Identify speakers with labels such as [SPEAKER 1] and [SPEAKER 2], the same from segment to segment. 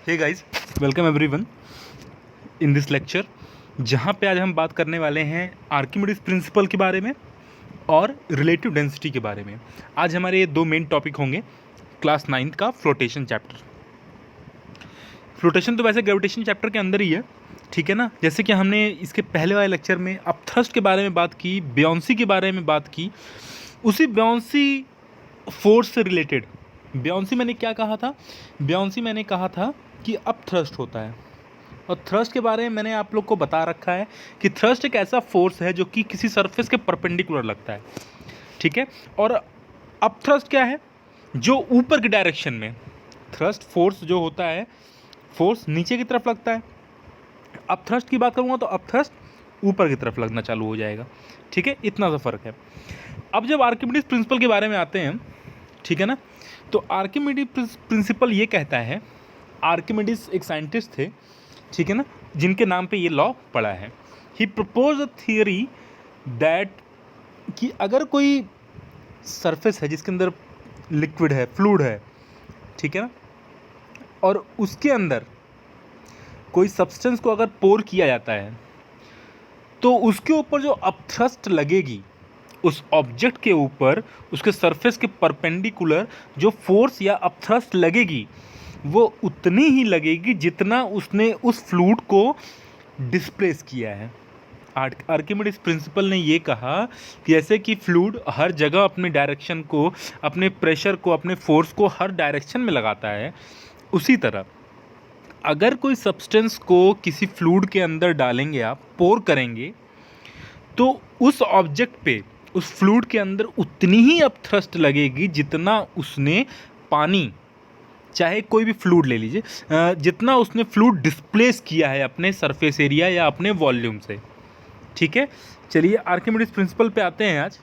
[SPEAKER 1] Hey guys, welcome everyone in this lecture, जहाँ पे आज हम बात करने वाले हैं आर्किमिडीज प्रिंसिपल के बारे में और रिलेटिव डेंसिटी के बारे में। आज हमारे ये दो मेन टॉपिक होंगे क्लास 9th का फ्लोटेशन चैप्टर। फ्लोटेशन तो वैसे ग्रेविटेशन चैप्टर के अंदर ही है, ठीक है ना। जैसे कि हमने इसके पहले वाले लेक्चर में अपथ्रस्ट के बारे में बात की, ब्याउंसी के बारे में बात की। उसी ब्याउंसी फोर्स से रिलेटेड ब्याउंसी मैंने क्या कहा था? ब्याउंसी मैंने कहा था कि अपथ्रस्ट होता है, और थ्रस्ट के बारे में मैंने आप लोग को बता रखा है कि थ्रस्ट एक ऐसा फोर्स है जो कि किसी सरफेस के परपेंडिकुलर लगता है, ठीक है। और अपथ्रस्ट क्या है? जो ऊपर की डायरेक्शन में थ्रस्ट फोर्स जो होता है, फोर्स नीचे की तरफ लगता है। अपथ्रस्ट की बात करूँगा तो अपथ्रस्ट ऊपर की तरफ लगना चालू हो जाएगा, ठीक है। इतना सा फ़र्क है। अब जब आर्किमिडीज प्रिंसिपल के बारे में आते हैं, ठीक है ना, तो आर्किमिडीज प्रिंसिपल ये कहता है, आर्किमिडीज एक साइंटिस्ट थे, ठीक है ना, जिनके नाम पे ये लॉ पड़ा है। ही प्रपोज अ थियरी दैट कि अगर कोई सरफेस है जिसके अंदर लिक्विड है, फ्लूइड है, ठीक है ना, और उसके अंदर कोई सब्सटेंस को अगर पोर किया जाता है तो उसके ऊपर जो अपथ्रस्ट लगेगी, उस ऑब्जेक्ट के ऊपर उसके सरफेस के परपेंडिकुलर जो फोर्स या अपथ्रस्ट लगेगी वो उतनी ही लगेगी जितना उसने उस फ्लूइड को डिस्प्लेस किया है। आर्किमिडीज प्रिंसिपल ने ये कहा कि जैसे कि फ्लूइड हर जगह अपने डायरेक्शन को, अपने प्रेशर को, अपने फोर्स को हर डायरेक्शन में लगाता है, उसी तरह अगर कोई सब्सटेंस को किसी फ्लूइड के अंदर डालेंगे, आप पोर करेंगे, तो उस ऑब्जेक्ट पे, उस फ्लूइड के अंदर उतनी ही अपथ्रस्ट लगेगी जितना उसने पानी, चाहे कोई भी फ्लूइड ले लीजिए, जितना उसने फ्लूइड डिस्प्लेस किया है अपने सरफेस एरिया या अपने वॉल्यूम से, ठीक है। चलिए आर्किमिडीज प्रिंसिपल पे आते हैं। आज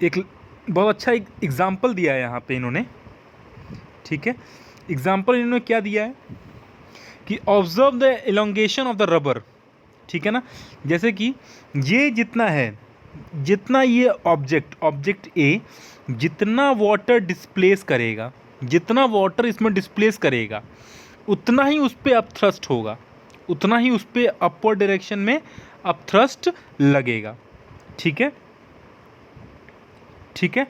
[SPEAKER 1] एक बहुत अच्छा एक एग्जाम्पल दिया है यहाँ पे इन्होंने, ठीक है। एग्जाम्पल इन्होंने क्या दिया है कि observe the elongation of the rubber, ठीक है ना। जैसे कि ये जितना है, जितना ये ऑब्जेक्ट ए जितना वाटर डिस्प्लेस करेगा, जितना वाटर इसमें डिस्प्लेस करेगा, उतना ही उस पर अपथ्रस्ट होगा, उतना ही उस पर अपवर्ड डायरेक्शन में अपथ्रस्ट लगेगा, ठीक है, ठीक है।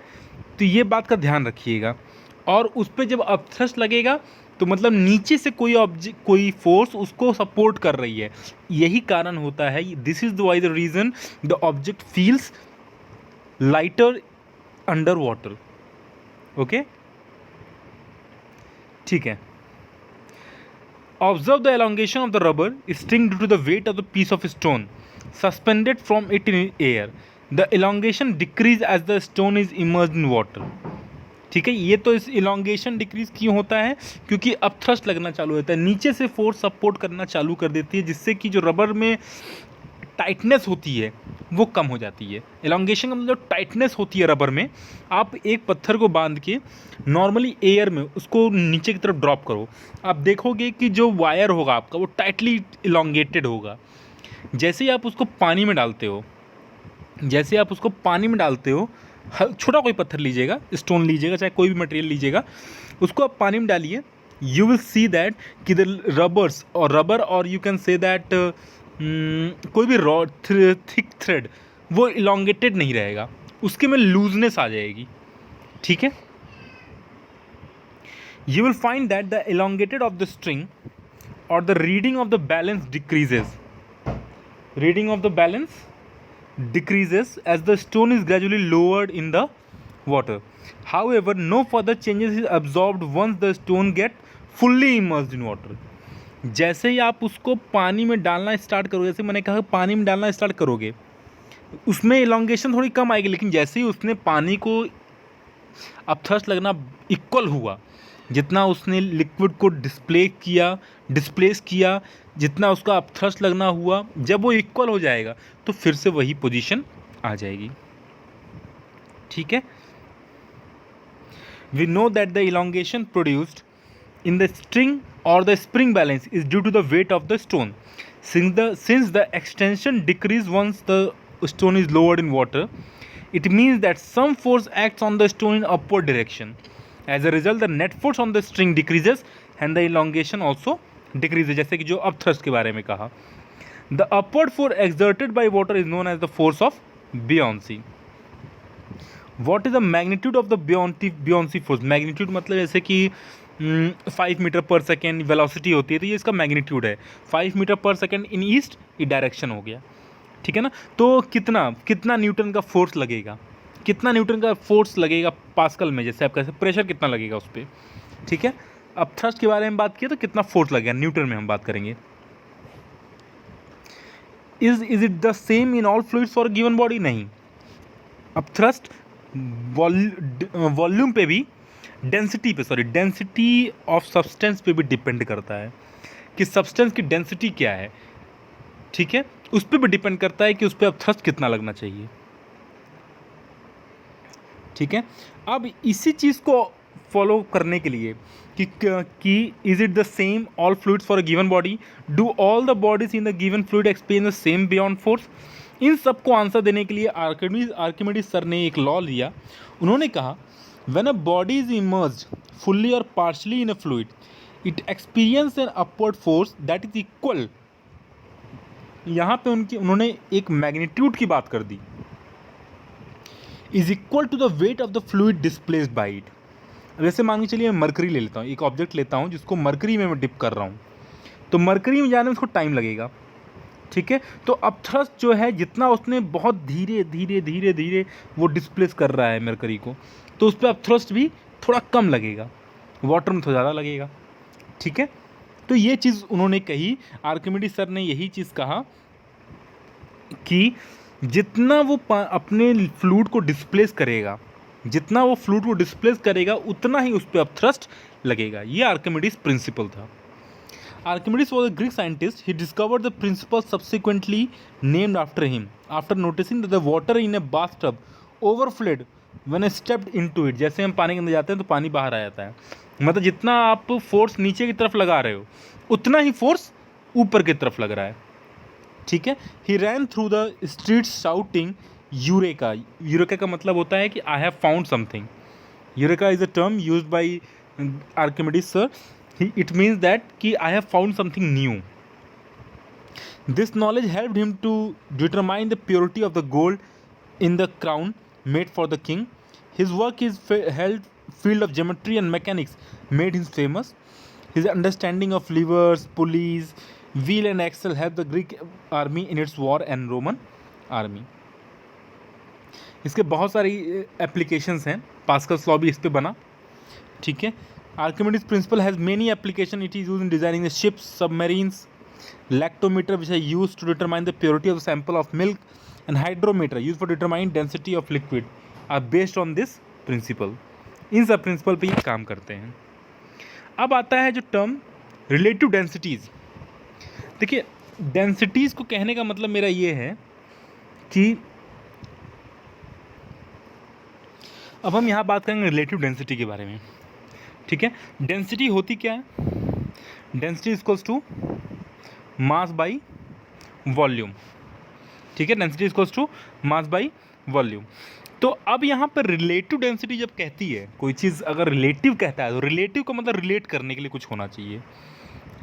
[SPEAKER 1] तो ये बात का ध्यान रखिएगा। और उस पर जब अपथ्रस्ट लगेगा तो मतलब नीचे से कोई ऑब्जेक्ट, कोई फोर्स उसको सपोर्ट कर रही है। यही कारण होता है, this is the why the reason the object feels lighter under water. Okay, ठीक है। Observe the elongation of the rubber string due to the weight of the piece of stone suspended from it in air. The elongation decreases as the stone is immersed in water, ठीक है। ये तो इस elongation decrease क्यों होता है? क्योंकि upthrust लगना चालू होता है, नीचे से फोर्स सपोर्ट करना चालू कर देती है, जिससे कि जो रबर में टाइटनेस होती है वो कम हो जाती है। इलोंगेशन का मतलब टाइटनेस होती है रबर में। आप एक पत्थर को बांध के नॉर्मली एयर में उसको नीचे की तरफ ड्रॉप करो, आप देखोगे कि जो वायर होगा आपका वो टाइटली इलोंगेटेड होगा। जैसे ही आप उसको पानी में डालते हो, जैसे आप उसको पानी में डालते हो, छोटा कोई पत्थर लीजिएगा, स्टोन लीजिएगा, चाहे कोई भी मटेरियल लीजिएगा, उसको आप पानी में डालिए, यू विल सी दैट कि द रबर्स और रबर, और यू कैन से दैट कोई भी रॉड, थिक थ्रेड, वो इलोंगेटेड नहीं रहेगा, उसके में लूजनेस आ जाएगी, ठीक है। You will find that the elongated of the string और the reading of the balance decreases, reading of the balance decreases as the stone is gradually lowered in the water. However, no further changes is absorbed once the stone get fully immersed in water. जैसे ही आप उसको पानी में डालना start करोगे, जैसे मैंने कहा पानी में डालना स्टार्ट करोगे, उसमें इलोंगेशन थोड़ी कम आएगी, लेकिन जैसे ही उसने पानी को अपथ्रस्ट लगना इक्वल हुआ, जितना उसने लिक्विड को डिस्प्लेस किया, जितना उसका अपथ्रस्ट लगना हुआ, जब वो इक्वल हो जाएगा तो फिर से वही पोजीशन आ जाएगी, ठीक है। We know that the elongation produced in the string और the spring balance is due to the weight of the stone. Since the extension decrease once the stone is lowered in water, it means that some force acts on the stone in upward direction as a result the net force on the string decreases and the elongation also decreases, जैसे कि जो upthrust के बारे में कहा। The upward force exerted by water is known as the force of buoyancy. What is the magnitude of the buoyancy force? Magnitude मतलब जैसे कि 5 मीटर पर सेकेंड वेलोसिटी होती है, तो ये इसका मैग्नीट्यूड है। 5 मीटर पर सेकेंड इन ईस्ट ये डायरेक्शन हो गया, ठीक है ना। तो कितना न्यूटन का फोर्स लगेगा, कितना न्यूटन का फोर्स लगेगा पास्कल में, जैसे आप कैसे प्रेशर कितना लगेगा उस पर, ठीक है। अब थ्रस्ट के बारे में बात किया तो कितना फोर्स लगेगा न्यूटन में हम बात करेंगे। Is it the same in all fluids for given body? नहीं। अब थ्रस्ट वॉल्यूम पे भी, डेंसिटी ऑफ सब्सटेंस पे भी डिपेंड करता है कि सब्सटेंस की डेंसिटी क्या है, ठीक है। उस पर भी डिपेंड करता है कि उस पर अब थ्रस्ट कितना लगना चाहिए, ठीक है। अब इसी चीज़ को फॉलो करने के लिए कि is it the same all fluids for a given body, do all the bodies in the given fluid experience the same beyond force? इन सब को आंसर देने के लिए आर्किमिडीज सर ने एक लॉ लिया। उन्होंने कहा when a body is immersed fully or partially in a fluid it experience an upward force that is equal. यहाँ पे उन्होंने एक मैग्नीट्यूड की बात कर दी, is equal to the weight of the fluid displaced by it. जैसे मान के चलिए मैं मरकरी ले लेता हूँ, एक ऑब्जेक्ट लेता हूँ जिसको मरकरी में मैं डिप कर रहा हूँ, तो मरकरी में जाने में उसको टाइम लगेगा, ठीक है। तो अब थ्रस्ट जो है जितना उसने बहुत धीरे धीरे वो डिस्प्लेस कर रहा है मरकरी को, तो उस पर अब थ्रस्ट भी थोड़ा कम लगेगा, वाटर में थोड़ा ज़्यादा लगेगा, ठीक है। तो ये चीज़ उन्होंने कही, आर्किमिडीज सर ने यही चीज़ कहा कि जितना वो अपने फ्लूइड को डिस्प्लेस करेगा, जितना वो फ्लूइड को डिस्प्लेस करेगा उतना ही उस पर अब थ्रस्ट लगेगा। ये आर्किमिडीज प्रिंसिपल था। Archimedes was a Greek scientist. He discovered the principle subsequently named after him after noticing that the water in a bathtub overflowed when I stepped into it. जैसे हम पानी के अंदर जाते हैं तो पानी बाहर आ जाता है, मतलब जितना आप फोर्स नीचे की तरफ लगा रहे हो उतना ही फोर्स ऊपर की तरफ लग रहा है, ठीक है। He ran through the streets shouting eureka. Eureka का मतलब होता है कि I have found something. Eureka is a term used by Archimedes sir. It means that कि I have found something new. This knowledge helped him to determine the purity of the gold in the crown made for the king. His work is held field of geometry and mechanics made him famous. His understanding of levers, pulleys, wheel and axle helped the Greek army in its war and Roman army. इसके बहुत सारी applications हैं, Pascal's law भी इस पे बना, ठीक है। Archimedes principle has many applications. It is used in designing the ships, submarines. Lactometer, which are used to determine the purity of the sample of milk, and hydrometer, used for determining density of liquid, are based on this principle. इन सब principal पे ये काम करते हैं। अब आता है जो टर्म रिलेटिव डेंसिटीज़। देखिए, डेंसिटीज़ को कहने का मतलब मेरा ये है कि अब हम यहाँ बात करेंगे रिलेटिव डेंसिटी के बारे में, ठीक है। डेंसिटी होती क्या है? Density equals to mass by volume, ठीक है। Density equals to mass by volume. तो अब यहाँ पर रिलेटिव डेंसिटी जब कहती है, कोई चीज़ अगर रिलेटिव कहता है तो रिलेटिव का मतलब रिलेट करने के लिए कुछ होना चाहिए,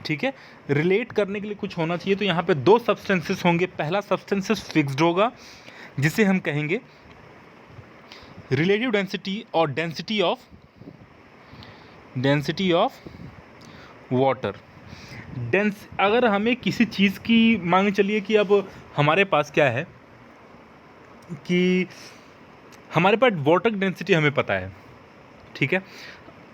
[SPEAKER 1] ठीक है। रिलेट करने के लिए कुछ होना चाहिए, तो यहाँ पे दो सब्सटेंसेस होंगे। पहला सब्सटेंसेस फिक्स्ड होगा जिसे हम कहेंगे रिलेटिव डेंसिटी और डेंसिटी ऑफ वाटर। अगर हमें किसी चीज़ की मान चलिए कि अब हमारे पास क्या है कि हमारे पास वाटर की डेंसिटी हमें पता है, ठीक है।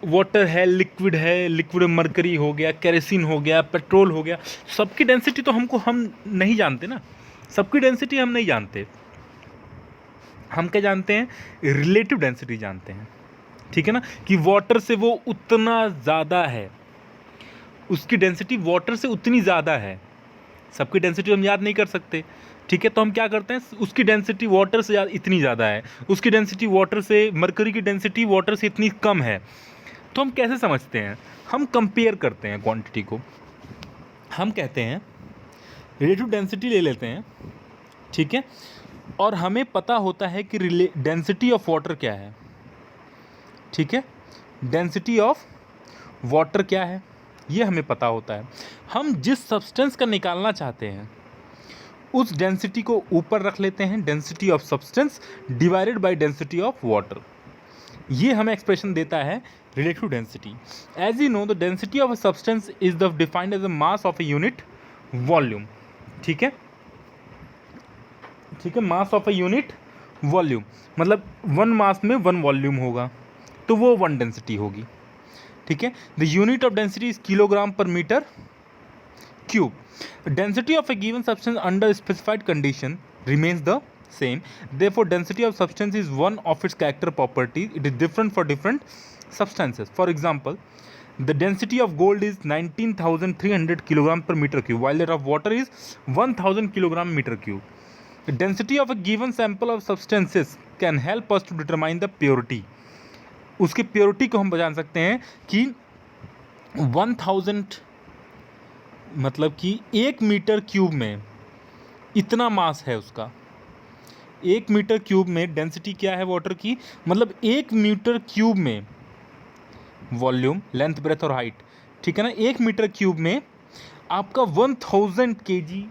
[SPEAKER 1] वाटर है, लिक्विड मरकरी हो गया, केरोसिन हो गया, पेट्रोल हो गया, सबकी डेंसिटी तो हम नहीं जानते ना, सबकी डेंसिटी हम नहीं जानते। हम क्या जानते हैं? रिलेटिव डेंसिटी जानते हैं, ठीक है ना, कि वाटर से वो उतना ज़्यादा है, उसकी डेंसिटी वाटर से उतनी ज़्यादा है। सबकी डेंसिटी हम याद नहीं कर सकते, ठीक है। तो हम क्या करते हैं, उसकी डेंसिटी वाटर से इतनी ज़्यादा है, उसकी डेंसिटी वाटर से, मरकरी की डेंसिटी वाटर से इतनी कम है। तो हम कैसे समझते हैं? हम कंपेयर करते हैं क्वांटिटी को, हम कहते हैं रिलेटिव डेंसिटी ले लेते हैं, ठीक है, और हमें पता होता है कि डेंसिटी ऑफ वाटर क्या है, ठीक है। डेंसिटी ऑफ वाटर क्या है ये हमें पता होता है। हम जिस सब्सटेंस का निकालना चाहते हैं उस डेंसिटी को ऊपर रख लेते हैं, density of substance divided by density of water. ये हमें एक्सप्रेशन देता है relative density. As you know the density of a substance is the defined as a mass of a unit volume. ठीक है, ठीक है, mass of a unit volume मतलब one mass में वन वॉल्यूम होगा तो वो वन डेंसिटी होगी। ठीक है, the unit of density is kilogram per metre cube. Density of a given substance under specified condition remains the same. Therefore, density of substance is one of its character properties. It is different for different substances. For example, the density of gold is 19,300 kilogram per meter cube, while that of water is 1,000 kilogram meter cube. The density of a given sample of substances can help us to determine the purity. उसकी purity को हम जान सकते हैं कि 1000 मतलब कि 1 metre cube में इतना मास है उसका। 1 मीटर क्यूब में डेंसिटी क्या है वाटर की, मतलब 1 मीटर क्यूब में वॉल्यूम, लेंथ, ब्रेथ और हाइट, ठीक है ना, 1 मीटर क्यूब में आपका 1000 kg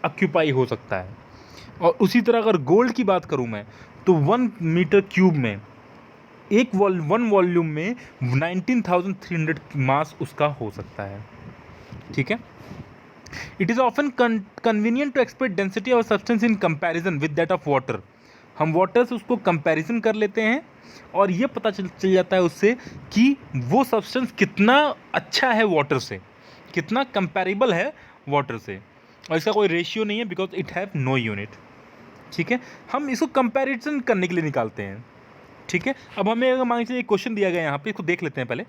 [SPEAKER 1] ऑक्यूपाई हो सकता है। और उसी तरह अगर गोल्ड की बात करूं मैं तो 1 मीटर क्यूब में वन वॉल्यूम में 19,300 मास उसका हो सकता है। ठीक है, it is often convenient to express density of substance in comparison with that of water. हम वाटर से उसको कंपैरिजन कर लेते हैं और ये पता चल जाता है उससे कि वो सब्सटेंस कितना अच्छा है वाटर से, कितना कंपैरेबल है वाटर से, और इसका कोई रेशियो नहीं है because it have no unit. ठीक है, हम इसको कंपैरिजन करने के लिए निकालते हैं। ठीक है, अब हमें अगर मान लीजिए एक क्वेश्चन दिया गया यहाँ पे, इसको देख लेते हैं पहले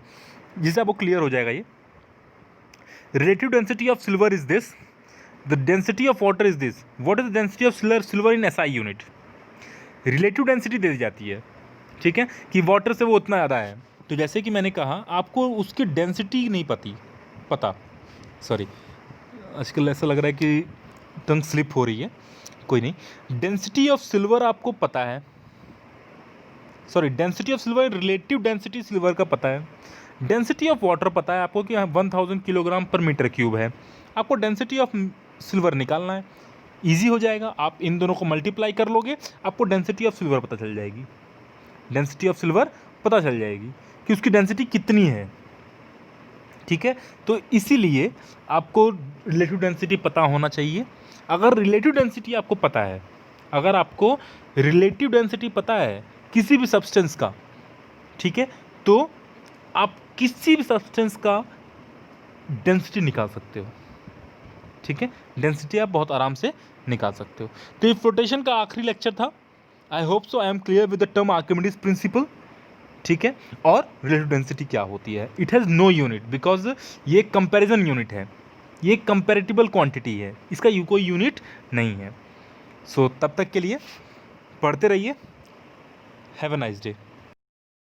[SPEAKER 1] जिससे आपको क्लियर हो जाएगा ये। Relative density of silver is this. The density of water is this. What is the density of silver in SI unit? Relative density दे दी जाती है, ठीक है, कि वाटर से वो उतना ज़्यादा है। तो जैसे कि मैंने कहा आपको उसकी डेंसिटी नहीं पता सॉरी आजकल ऐसा लग रहा है कि टंग स्लिप हो रही है, कोई नहीं। डेंसिटी ऑफ सिल्वर आपको पता है, sorry density of silver, relative density silver का पता है। डेंसिटी ऑफ वाटर पता है आपको कि 1000 किलोग्राम पर मीटर क्यूब है। आपको डेंसिटी ऑफ सिल्वर निकालना है, इजी हो जाएगा। आप इन दोनों को मल्टीप्लाई कर लोगे, आपको डेंसिटी ऑफ सिल्वर पता चल जाएगी। डेंसिटी ऑफ सिल्वर पता चल जाएगी कि उसकी डेंसिटी कितनी है। ठीक है, तो इसीलिए आपको रिलेटिव डेंसिटी पता होना चाहिए। अगर रिलेटिव डेंसिटी आपको पता है, अगर आपको रिलेटिव डेंसिटी पता है किसी भी सब्सटेंस का, ठीक है, तो आप किसी भी सब्सटेंस का डेंसिटी निकाल सकते हो। ठीक है, डेंसिटी आप बहुत आराम से निकाल सकते हो। तो ये फ्लोटेशन का आखिरी लेक्चर था। I hope so I am clear with the term Archimedes principle. ठीक है, और रिलेटिव डेंसिटी क्या होती है। It has no unit because ये कंपैरिजन यूनिट है, ये कंपैरेटिबल क्वांटिटी है, इसका कोई यूनिट नहीं है। सो तब तक के लिए पढ़ते रहिए। Have a nice day.